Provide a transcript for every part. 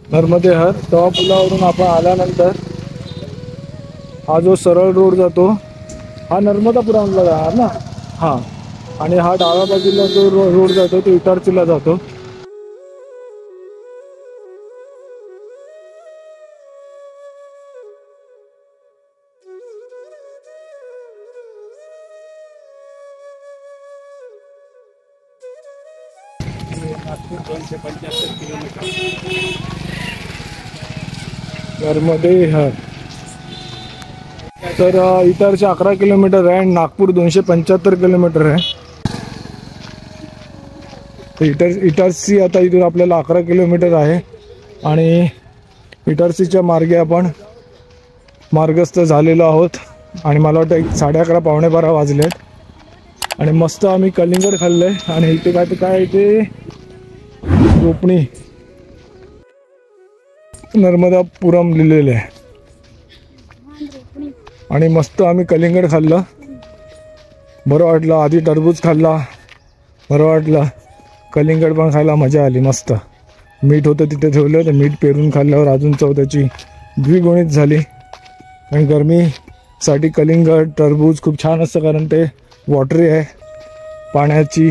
नर्मदे हर तवा पुलावरून आपण आल्यानंतर हा जो सरळ रोड जातो हा नर्मदापुरामला जाणार ना। हा, आणि हा डाव्या बाजूला जो रोड जातो तो इटारसीला जातो। नर्मदे हर तर इटारसी 11 किलोमीटर आहे आणि नागपूर 275 किलोमीटर आहे। इटारसी आता इथून आपल्याला 11 किलोमीटर आहे आणि इटारसीच्या मार्गे आपण मार्गस्थ झालेलो आहोत आणि मला वाटतं 11:30 पावणे 12 वाजलेत आणि मस्त आम्ही कलिंगड खाल्लंय आणि इथे काय इथे रोपणी नर्मदापुरम लिहिलेलं आहे आणि मस्त आम्ही कलिंगड खाल्लं, बरं वाटलं। आधी टरबूज खाल्ला, बरं वाटलं। कलिंगड पण खायला मजा आली, मस्त। मीठ होतं तिथे ठेवलं तर मीठ पेरून खाल्ल्यावर अजून चव त्याची द्विगुणित झाली। आणि गरमीसाठी कलिंगड टरबूज खूप छान असतं कारण ते वॉटरी आहे, पाण्याची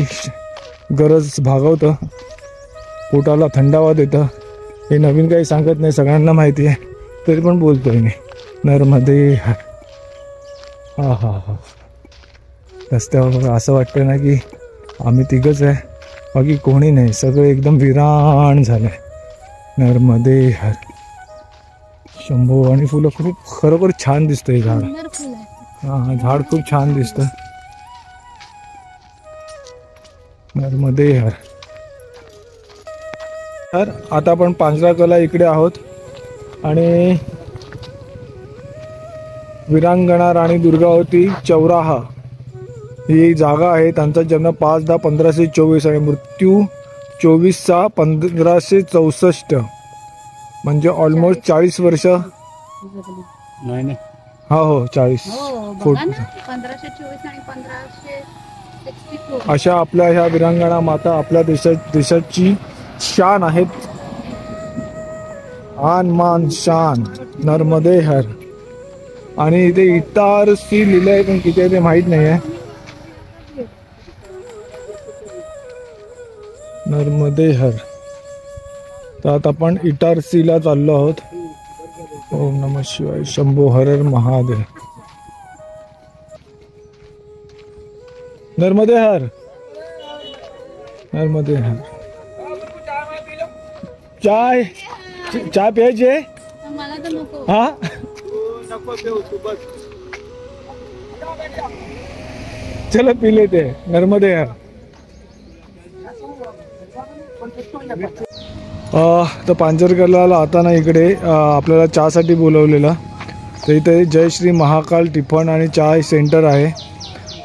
गरज भागवतं, पोटाला थंडावा देतं। हे नवीन काही सांगत नाही, सगळ्यांना माहिती आहे, तरी पण बोलतोय मी। नर्मदे हर। हा हा हा, रस्त्यावर असं वाटतं ना की आम्ही तिघच आहे, बाकी कोणी नाही, सगळं एकदम विराण झालंय। नर्मदे हर। शंभू आणि फुलं खूप खरोखर छान दिसतं हे झाड। हा, झाड खूप छान दिसतं। नर्मदे हर। तर आता आपण पांजराकला इकडे आहोत आणि वीरांगणा राणी दुर्गावती चौराहा ही जागा आहे। त्यांचा जन्म 5/10/1524 आणि मृत्यू 24/6/1564, म्हणजे ऑलमोस्ट 40 वर्ष। नाही, हा हो 40 फूट। 1524 आणि 1564 अशा आपल्या ह्या वीरांगणा माता आपल्या देशाची शान आहेत, आन मान शान। नर्मदे हर। आणि इथे इटारसी लिहिलंय पण किती आहे ते माहित नाही आहे। नर्मदे हर। तर आता आपण इटारसीला चाललो आहोत। ओम नमः शिवाय, शंभो हर हर महादेव। नर्मदे हर। नर्मदे हर। चाय प्यायची आहे? हा, चलो पी लेते। नर्मदे हर। तर पांजरकरला आता ना इकडे आपल्याला चहासाठी बोलवलेलं, तर इथे जयश्री महाकाल टिफन आणि चहा सेंटर आहे।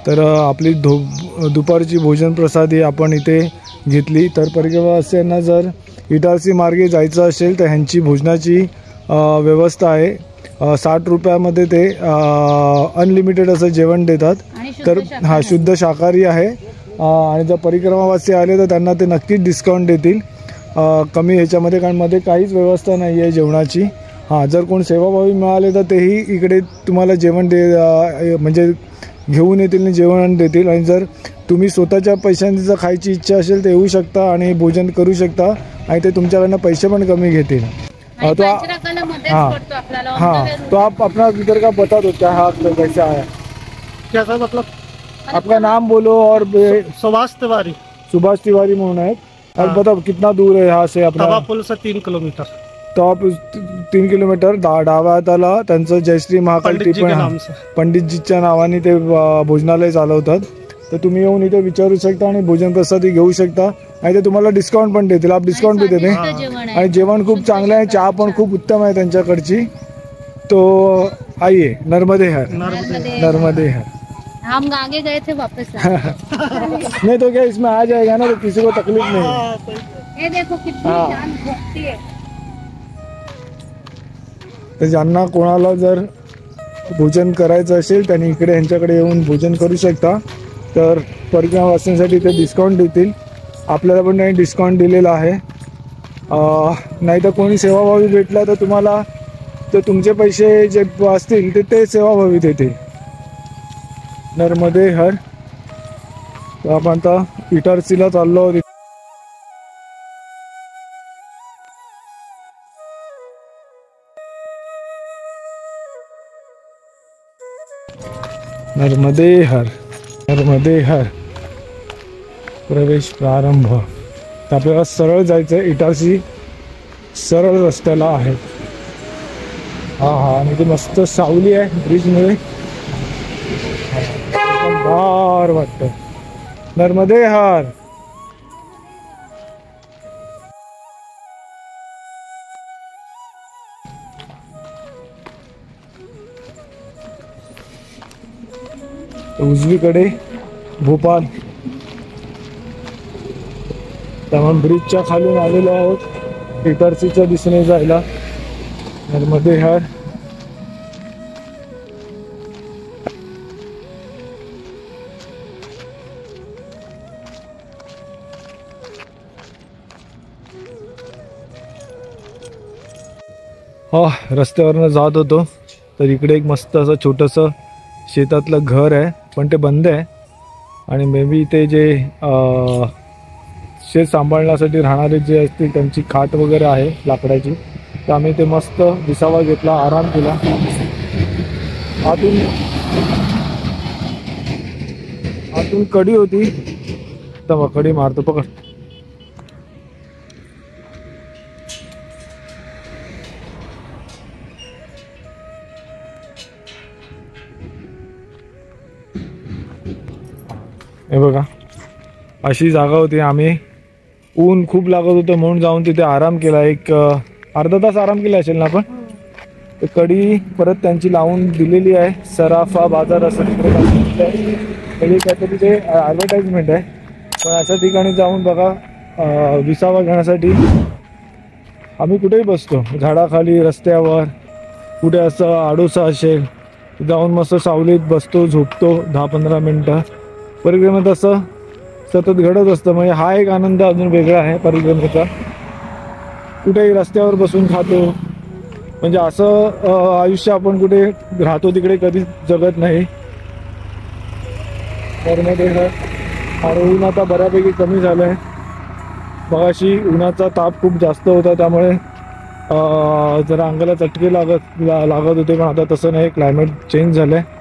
तर आपली दुपारची भोजन प्रसाद ही आपण इथे घेतली। तर परिवारांना जर इटारसी मार्गे जायचं असेल तर ह्यांची भोजनाची व्यवस्था आहे। 60 रुपयामध्ये ते अनलिमिटेड असं जेवण देतात। तर हा शुद्ध शाकाहारी आहे आणि जर परिक्रमावासी आले तर त्यांना ते नक्कीच डिस्काउंट देतील कमी ह्याच्यामध्ये, कारण मध्ये काहीच व्यवस्था नाही आहे जेवणाची। हां, जर कोण सेवाभावी मिळाले तर तेही इकडे तुम्हाला जेवण म्हणजे घेऊन येतील आणि जेवण देतील। आणि जर तुम्ही स्वतःच्या पैशांची जर खायची इच्छा असेल तर येऊ शकता आणि भोजन करू शकता आणि ते तुमच्याकडनं पैसे पण कमी घेतील। तो हाँ, तो आप अपना इधर का बता दो क्या हाथ में कैसा है, कैसा मतलब आपका नाम बोलो। और सुभाष तिवारी। सुभाष तिवारी म्हणून आहेत। और बताओ कितना दूर है यहाँ से अपना? तवा पुल से 3 किलोमीटर। तवा 3 किलोमीटर। डाव्या हाताला त्यांचं जयश्री महाकाल टिफन पंडितजीच्या नावाने ते भोजनालय चालवतात। तर तुम्ही येऊन इथे विचारू शकता आणि भोजन प्रसादी घेऊ शकता आणि ते तुम्हाला डिस्काउंट पण देतील। आप डिस्काउंट भी देते आणि जेवण खूप चांगलं आहे, चहा पण खूप उत्तम आहे त्यांच्याकडची। तो आइए, नर्मदे हर। नर्मदे हर। हम आगे गए थे वापस नहीं तो क्या इसमें आ जाएगा ना, तो किसी को तकलीफ नहीं। ये देखो कितनी जान भक्ति है। तर ज्यांना कोणाला जर भोजन करायचं असेल त्यांनी इकडे यांच्याकडे येऊन भोजन करू शकता। तर परिक्रमावासींसाठी ते डिस्काउंट देतील, आपल्याला पण त्यांनी डिस्काउंट दिलेला आहे। नाही तर कोणी सेवाभावी भेटला तर तुम्हाला तर तुमचे पैसे जे असतील ते सेवाभावी देते. नर्मदे हर. तर आपण आता इटारसीला चाललो आहोत. नर्मदे हर. नर्मदे हर. प्रवेश प्रारंभ. तर आपल्याला सरळ जायचं आहे. इटारसी सरळ रस्त्याला आहे. आणि ते मस्त सावली आहे ब्रिजमुळे. गार वाटतं. नर्मदे हर. उजवीकडे भोपाळ. त्यामुळे ब्रिजच्या खालून आलेलो आहोत इटारसीच्या दिशेने जायला. नर्मदे हर. रस्त्यावरनं जात होतो तर इकडे एक मस्त असं छोटंसं शेतातलं घर आहे, पण ते बंद आहे. आणि मे बी ते जे शेत सांभाळण्यासाठी राहणारे जे असतील त्यांची खाट वगैरे आहे लाकडाची. तर आम्ही ते मस्त विसावा घेतला, आराम केला. आतून कडी होती. तर कडी मारतो, पकड. हे बघा अशी जागा होती. आम्ही ऊन खूप लागत होतं म्हणून जाऊन तिथे आराम केला. एक अर्धा तास आराम केला असेल ना आपण. तर कडी परत त्यांची लावून दिलेली आहे. सराफा बाजार असं म्हणजे काहीतरी ते ॲडव्हर्टाइजमेंट आहे. पण अशा ठिकाणी जाऊन बघा विसावा घेण्यासाठी आम्ही कुठेही बसतो. झाडाखाली, रस्त्यावर, कुठे असं आडोसा असेल जाऊन मस्त सावलीत बसतो, झोपतो 10-15 मिनटं. परिक्रमेत असं सतत घडत असतं. म्हणजे हा एक आनंद अजून वेगळा आहे परिक्रमेचा. कुठेही रस्त्यावर बसून खातो. म्हणजे असं आयुष्य आपण कुठे राहतो तिकडे कधीच जगत नाही. आणि ऊन आता बऱ्यापैकी कमी झालं आहे. मगाशी उन्हाचा ताप खूप जास्त होता त्यामुळे जरा अंगाला चटके लागत होते. पण आता तसं नाही, क्लायमेट चेंज झालं आहे.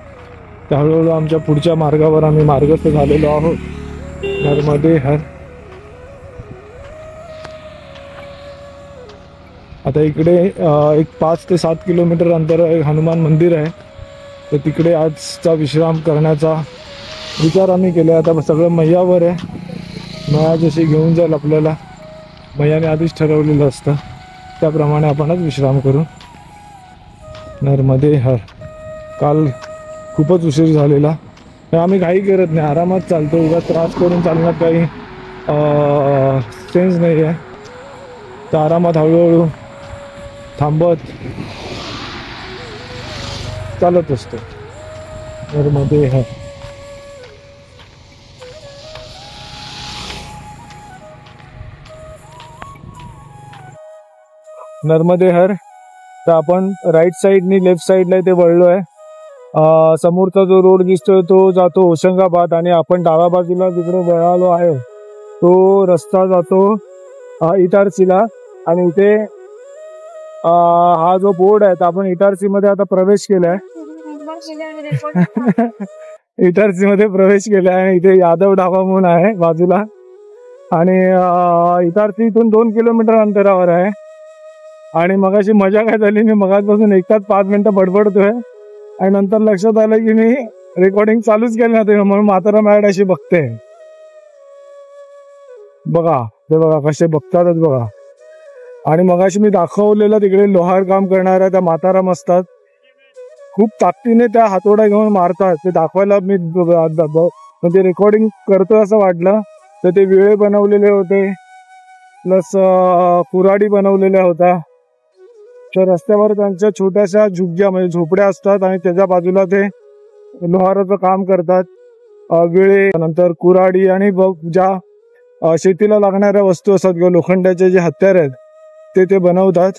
तर हळूहळू आमच्या पुढच्या मार्गावर आम्ही मार्गस्थ झालेलो आहोत. नर्मदे हर. आता इकडे एक 5 ते 7 किलोमीटर अंतर एक हनुमान मंदिर आहे. तर तिकडे आजचा विश्राम करण्याचा विचार आम्ही केला. आता सगळं मैयावर आहे. मैया जशी घेऊन जाईल आपल्याला, मैयाने आधीच ठरवलेलं असतं त्याप्रमाणे आपणच विश्राम करू. नर्मदे हर. काल खूपच उशीर झालेला. आम्ही घाई करत नाही, आरामात चालतो. उगा त्रास करून चालण्यात काही सेन्स नाही आहे. तर आरामात हळूहळू थांबत चालत असतो. नर्मदे हर. नर्मदे हर. तर आपण राईट साईडनी लेफ्ट साईडला इथे वळलो आहे. समोरचा जो रोड दिसतोय तो जातो होशंगाबाद आणि आपण डाव्या बाजूला जिकडे वळालो आहे तो रस्ता जातो इटारसीला. आणि इथे हा जो बोर्ड आहे तर आपण इटारसी मध्ये आता प्रवेश केलाय. इटारसी मध्ये प्रवेश केलाय आणि इथे यादव ढाबा म्हणून आहे बाजूला. आणि इटारसी इथून 2 किलोमीटर अंतरावर आहे. आणि मगाशी मजा काय झाली, मी मगाचपासून 1 तास 5 मिनिटं बडबडतोय आणि नंतर लक्षात आलं की मी रेकॉर्डिंग चालूच केली नव्हती म्हणून म्हातारा मॅड अशी बघते. बघा ते बघा कसे बघतातच बघा. आणि मगाशी मी दाखवलेलं तिकडे लोहार काम करणाऱ्या त्या म्हातारा असतात, खूप ताकदीने त्या हातोडा घेऊन मारतात. ते दाखवायला मी म्हणजे रेकॉर्डिंग करतोय असं वाटलं. तर ते विळे बनवलेले होते प्लस कुऱ्हाडी बनवलेल्या होत्या. तर रस्त्यावर त्यांच्या छोट्याशा झुग्ग्या म्हणजे झोपड्या असतात आणि त्याच्या बाजूला ते लोहाराचं काम करतात. विळे, नंतर कुऱ्हाडी आणि ज्या शेतीला लागणाऱ्या वस्तू असतात किंवा लोखंडाचे जे हत्यार आहेत ते बनवतात.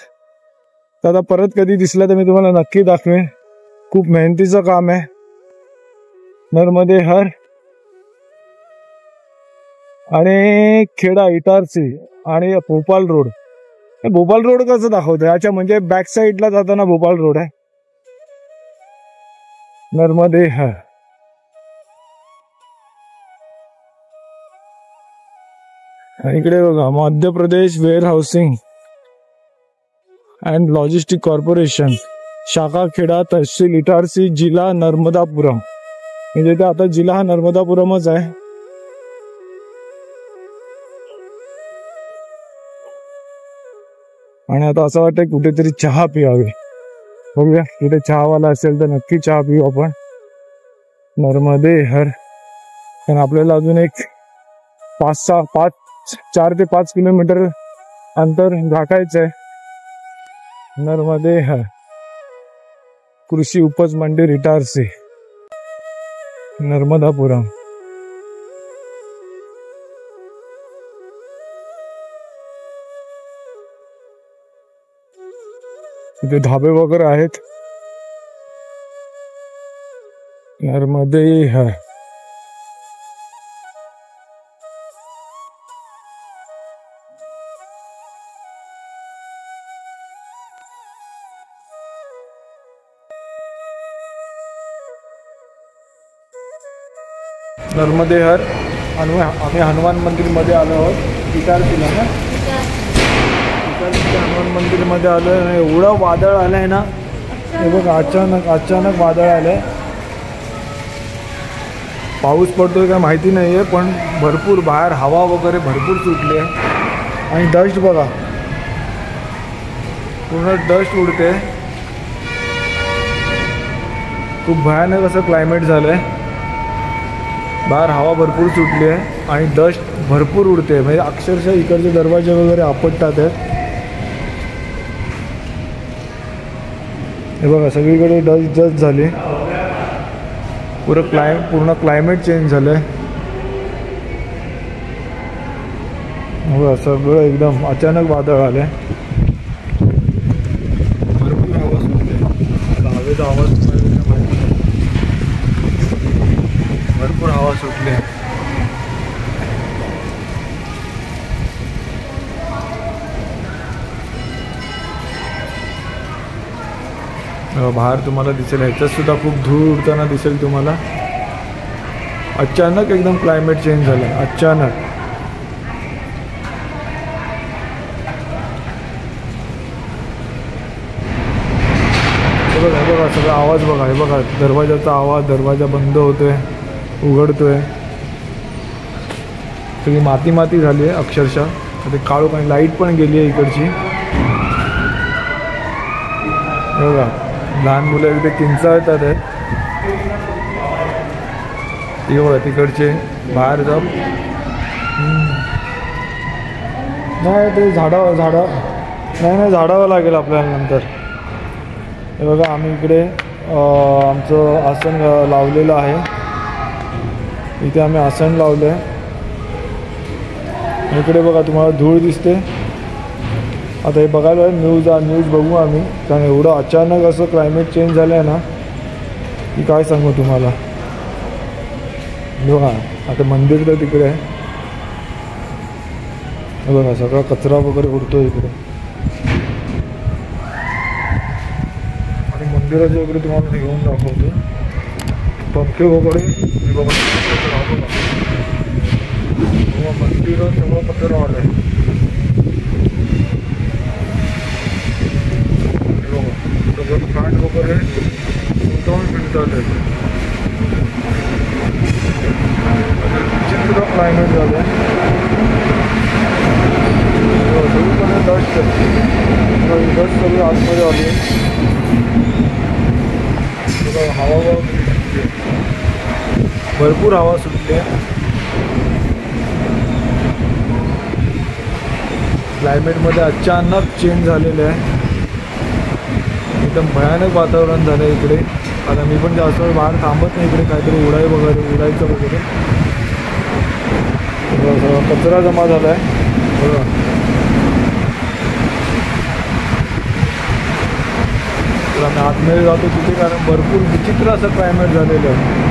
तर आता परत कधी दिसला तर मी तुम्हाला नक्की दाखवेन. खूप मेहनतीचं काम आहे. नर्मदे हर आणि खेडा इटारसी आणि भोपाल रोड. भोपाल रोड कसं दाखवतोय? अच्छा, म्हणजे बॅक साईडला जाताना भोपाल रोड आहे. नर्मदे हर. इकडे बघा, Madhya Pradesh warehousing and logistic corporation, शाखा खेडा, तहसील इटारसी, जिल्हा नर्मदापुरम. म्हणजे ते आता जिल्हा हा नर्मदापुरमच आहे. आणि आता असं वाटतंय कुठेतरी चहा पियावे. बघूया कुठे चहावाला असेल तर नक्की चहा पिऊ आपण. नर्मदे हर. कारण आपल्याला अजून एक 4 ते 5 किलोमीटर अंतर गाठायचं आहे. नर्मदे हर. कृषी उपज मंडी इटारसी, नर्मदापुरम. इथे धाबे वगैरे आहेत. नर्मदे हर. नर्मदे हर. आम्ही हनुमान मंदिर मध्ये आलो आहोत. इटारसीला ना, इटारसीच्या हनुमान मंदिर मध्ये आलोय. एवढं वादळ आलंय ना, हे बघ, अचानक वादळ आलंय. पाऊस पडतोय काय माहिती नाहीये, पण भरपूर बाहेर हवा वगैरे भरपूर सुटली आहे. आणि डस्ट बघा, पूर्ण डस्ट उडते. खूप भयानक असं क्लायमेट झालंय. बाहेर हवा भरपूर सुटली आहे आणि डस्ट भरपूर उडते. म्हणजे अक्षरशः इकडचे दरवाजे वगैरे आपटतात आहेत. हे बघा, सगळीकडे डस्ट झाली. पूर्ण क्लायमेट चेंज झालंय. बघा, सगळं एकदम अचानक वादळ आलंय. भरपूर हवा सुटली. हवेचा आवाज भरपूर हवा सुटली. बाहेर तुम्हाला दिसेल, ह्याच्यात सुद्धा खूप धूळ उडताना दिसेल तुम्हाला. अचानक एकदम क्लायमेट चेंज झालं, अचानक. हे बघा सगळा आवाज बघा. हे बघा, दरवाजाचा आवाज, दरवाजा बंद होतोय, उघडतोय. सगळी माती झाली आहे अक्षरशः. ते काळू काही लाईट पण गेली आहे इकडची. बघा, लहान मुलं इथे किंचाळतात आहेत. ती बघा, तिकडचे बाहेर जाऊ. नाही, ते नाही झाडावं लागेल आपल्याला नंतर. हे बघा, आम्ही इकडे आमचं आसन लावलेलं आहे. इथे आम्ही आसन लावलं आहे. इकडे बघा, तुम्हाला धूळ दिसते. आता हे बघायला न्यूज बघू आम्ही. कारण एवढं अचानक असं क्लायमेट चेंज झालं आहे ना, की काय सांगू तुम्हाला. बघा, आता मंदिर तर तिकडे आहे. हे बघा, सगळा कचरा वगैरे उडतो इकडे. आणि मंदिराचे वगैरे तुम्हाला घेऊन दाखवतो. पंखे वगैरे बघा, मंदिर सगळं कचरा आलं आहे. सगळं फॅन वगैरे गुंतवून फिरतात. चित्र क्लायमेट झालं आहे. सगळीकडे डस्ट सगळी आतमध्ये आली. हवा भरपूर हवा सुटली आहे. क्लायमेटमध्ये अचानक चेंज झालेलं आहे. एकदम भयानक वातावरण झालं आहे इकडे. आता मी पण जास्त वेळ बाहेर थांबत नाही. इकडे काहीतरी उडायचं वगैरे. कचरा जमा झाला आहे. बघा, आम्ही आतमध्ये जातो तिथे, कारण भरपूर विचित्र असं क्लायमेट झालेलं आहे.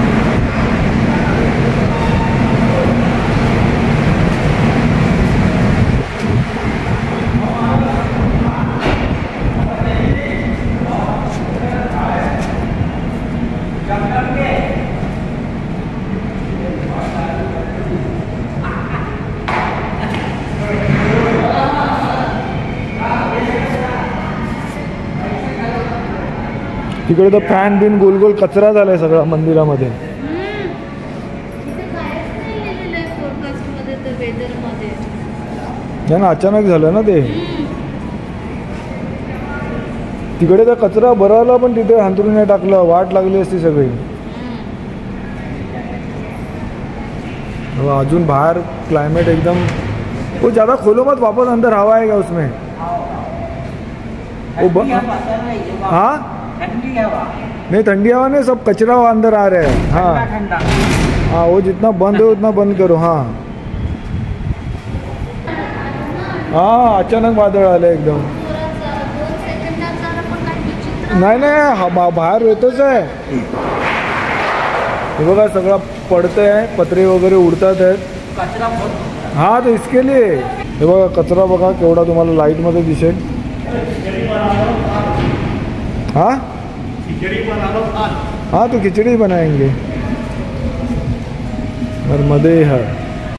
तिकडे तर फॅन बिन गोल गोल कचरा झालाय सगळा मंदिरामध्ये. तिथे काहीच नाही लिहिलेलं आहे फोरकास्टमध्ये तर वेदरमध्ये. नाही ना, अचानक झालं ना ते. तिकडे तर कचरा भरायला पण तिथे हांतरून नाही टाकलं, वाट लागली असती सगळी. अजून बाहर क्लाइमेट एकदम वो ज़्यादा खोलो मत, वापस अंदर हवा आएगा उसमें. वो हाँ नहीं, ठंडी हवा नहीं, सब कचरा अंदर आ रहा है. हाँ हाँ, वो जितना बंद है उतना बंद करो. हाँ हाँ, अचानक वादळ आले एकदम. 2 सेकंदात झालं पण काही विचित्र. नाही नाही, बाहेर येतोच आहे. हे बघा सगळं पडतंय, पत्रे वगैरे उडतात आहेत. हा, तो इसके लिए. हे बघा कचरा बघा केवढा तुम्हाला लाईटमध्ये दिसेल. हाँ हाँ, तो खिचड़ी बनाएंगे. नर्मदे है.